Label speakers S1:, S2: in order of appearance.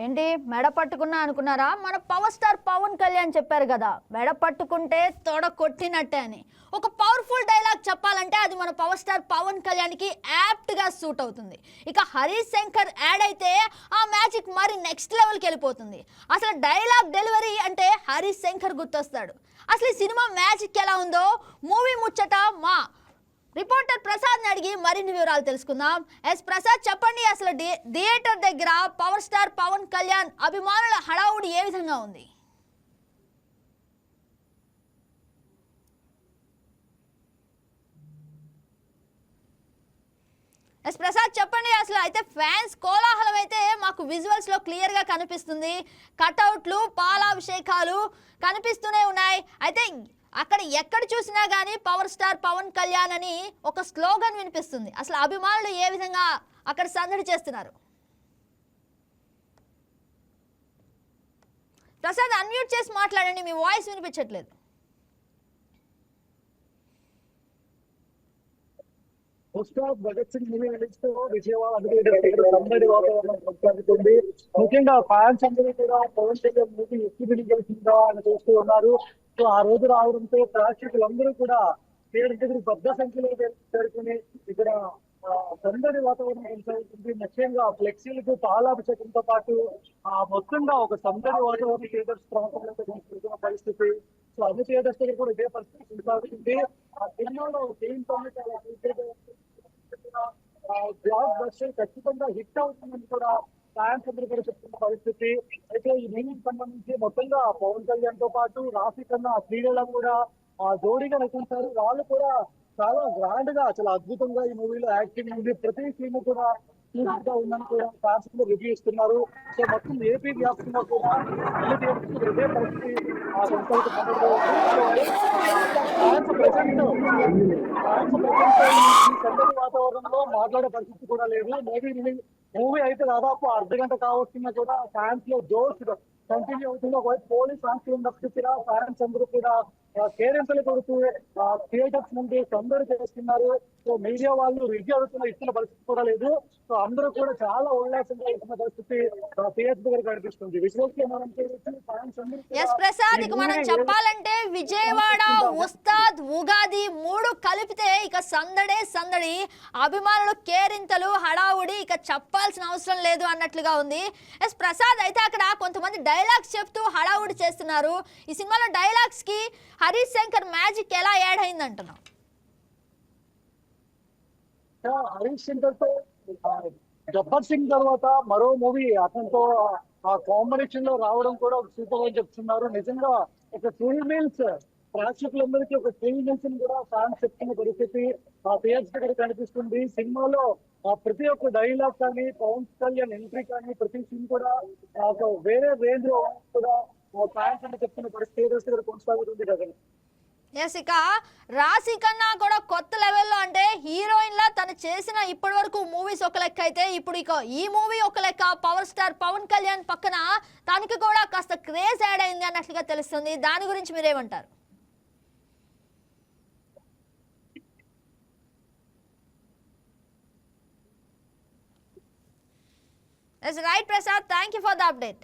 S1: ఏంటి మెడ పట్టుకున్నా అనుకున్నారా? మన పవర్ స్టార్ పవన్ కళ్యాణ్ చెప్పారు కదా, మెడ పట్టుకుంటే తొడ కొట్టినట్టే అని. ఒక పవర్ఫుల్ డైలాగ్ చెప్పాలంటే అది మన పవర్ స్టార్ పవన్ కళ్యాణ్కి యాప్ట్గా సూట్ అవుతుంది. ఇక హరీష్ శంకర్ యాడ్ అయితే ఆ మ్యాజిక్ మరి నెక్స్ట్ లెవెల్కి వెళ్ళిపోతుంది. అసలు డైలాగ్ డెలివరీ అంటే హరీష్ శంకర్ గుర్తొస్తాడు. అసలు ఈ సినిమా మ్యాజిక్ ఎలా ఉందో మూవీ ముచ్చట మా రిపోర్టర్ ప్రసాద్ అడిగి మరిన్ని వివరాలు తెలుసుకుందాం. ఎస్ ప్రసాద్, చెప్పండి, అసలు థియేటర్ దగ్గర పవర్ స్టార్ పవన్ కళ్యాణ్ అభిమానుల హడావుడి ఏ విధంగా ఉంది? ఎస్ ప్రసాద్, చెప్పండి. అసలు అయితే ఫ్యాన్స్ కోలాహలం అయితే మాకు విజువల్స్ లో క్లియర్ గా కనిపిస్తుంది. కటౌట్లు, పాలాభిషేకాలు కనిపిస్తూనే ఉన్నాయి. అయితే అక్కడ ఎక్కడ చూసినా కానీ పవర్ స్టార్ పవన్ కళ్యాణ్ అని ఒక స్లోగన్ వినిపిస్తుంది. అసలు అభిమానులు ఏ విధంగా అక్కడ సందడి చేస్తున్నారు? ప్రసాద్, అన్మ్యూట్ చేసి మాట్లాడండి, మీ వాయిస్ వినిపించట్లేదు.
S2: భగత్ సింగ్ మూవీ విజయవాడ సందడి వాతావరణం కొనసాగుతుంది. ముఖ్యంగా ఫ్యాన్స్ అందరూ కూడా పవన్ కళ్యాణ్ మూవీ ఎప్పుడు రిలీజ్ అని చూస్తూ ఉన్నారు. సో ఆ రోజు రావడంతో ప్రేక్షకులందరూ కూడా థియేటర్ దగ్గర పెద్ద సంఖ్యలో చేరుకుని ఇక్కడ సందడి వాతావరణం కొనసాగుతుంది. ముఖ్యంగా ఫ్లెక్సీలకు పాలాభిషేకంతో పాటు మొత్తంగా ఒక సందడి వాతావరణం థియేటర్స్ ప్రాంతంలో కొనసాగుతున్న పరిస్థితి. సో అన్ని థియేటర్స్ దగ్గర కూడా ఇదే పరిస్థితి కొనసాగుతుంది. ఆ సినిమాలో బ్లాక్ బస్టర్ ఖచ్చితంగా హిట్ అవుతుందని కూడా ఫ్యాన్స్ అందరూ కూడా చెప్తున్న పరిస్థితి. అయితే ఈ మూవీకి సంబంధించి మొత్తంగా పవన్ కళ్యాణ్ తో పాటు రాశి కన్నా శ్రీలీల కూడా జోడీగా నటించారు. వాళ్ళు కూడా చాలా గ్రాండ్ గా, చాలా అద్భుతంగా ఈ మూవీలో యాక్టింగ్ ఉంది. ప్రతి సీన్ కూడా గా ఉందని కూడా ఫ్యాన్స్ కూడా రివ్యూ ఇస్తున్నారు. సో మొత్తం ఏపీ వ్యాప్తంగా కూడా ఇదే పరిస్థితి ఫ్యాన్స్ ప్రజెంట్ ఈ సందడి వాతావరణంలో మాట్లాడే పరిస్థితి కూడా లేదు. మూవీ అయితే దాదాపు అర్ధగంట కావస్తున్నా కూడా ఫ్యాన్స్ లో జోష్ కంటిన్యూ అవుతుంది. ఒకవైపు పోలీస్ ఆంక్షలు తప్పించిన ఫ్యాన్స్ అందరూ కూడా కేరింతలు కొడుతూ థియేటర్స్ నుండి సందడి చేస్తున్నారు. సో మీడియా వాళ్ళు రివ్యూ ఇస్తున్న పరిస్థితి కూడా లేదు. సో అందరూ కూడా చాలా ఉల్లాసంగా ఇస్తున్న పరిస్థితి థియేటర్ దగ్గర కనిపిస్తుంది.
S1: ప్రసాద్, ఇక మనం చెప్పాలంటే విజయవాడ, ఉస్తాద్, ఉగాది మూడు కలిపితే ఇక సందడే సందడి. అభిమానులు కేరింతలు, హడావుడి ఇక చెప్పాల్సిన అవసరం లేదు అన్నట్లుగా ఉంది. ఎస్ ప్రసాద్, అయితే అక్కడ కొంతమంది డైలాగ్స్ చెప్తూ హడావుడి చేస్తున్నారు. ఈ సినిమాలో డైలాగ్స్ కి హరీష్ శంకర్ మ్యాజిక్ ఎలా యాడ్ అయింది అంటున్నాం?
S2: హరీష్ శంకర్ తో గబ్బర్ సింగ్ తర్వాత మరో మూవీ అతనితో ఆ కాంబినేషన్ లో రావడం కూడా ఒక సూపర్ అని చెప్తున్నారు. నిజంగా ఒక 3 మీల్స్ ప్రేక్షకులందరికీ ఒక 3 మీల్స్ కూడా ఫ్యాన్స్ చెప్తున్న పరిస్థితి ఆ థియేటర్స్ దగ్గర కనిపిస్తుంది. సినిమాలో ప్రతి ఒక్క డైలాగ్ కానీ, పవన్ కళ్యాణ్ ఎంట్రీ కానీ, ప్రతి సీన్ కూడా వేరే రేంజ్ లో కూడా ఫ్యాన్స్ అని చెప్తున్న పరిస్థితి థియేటర్స్ దగ్గర కొనసాగుతుంది కదా.
S1: ఎస్, ఇక రాశి కన్నా కూడా కొత్త లెవెల్లో, అంటే హీరోయిన్ లా తను చేసిన ఇప్పటి వరకు మూవీస్ ఒక లెక్క అయితే ఇప్పుడు ఇక ఈ మూవీ ఒక లెక్క. పవర్ స్టార్ పవన్ కళ్యాణ్ పక్కన తనకి కూడా కాస్త క్రేజ్ యాడ్ అయింది అన్నట్లుగా తెలుస్తుంది. దాని గురించి మీరేమంటారు? Yes right Prasad, thank you for the update.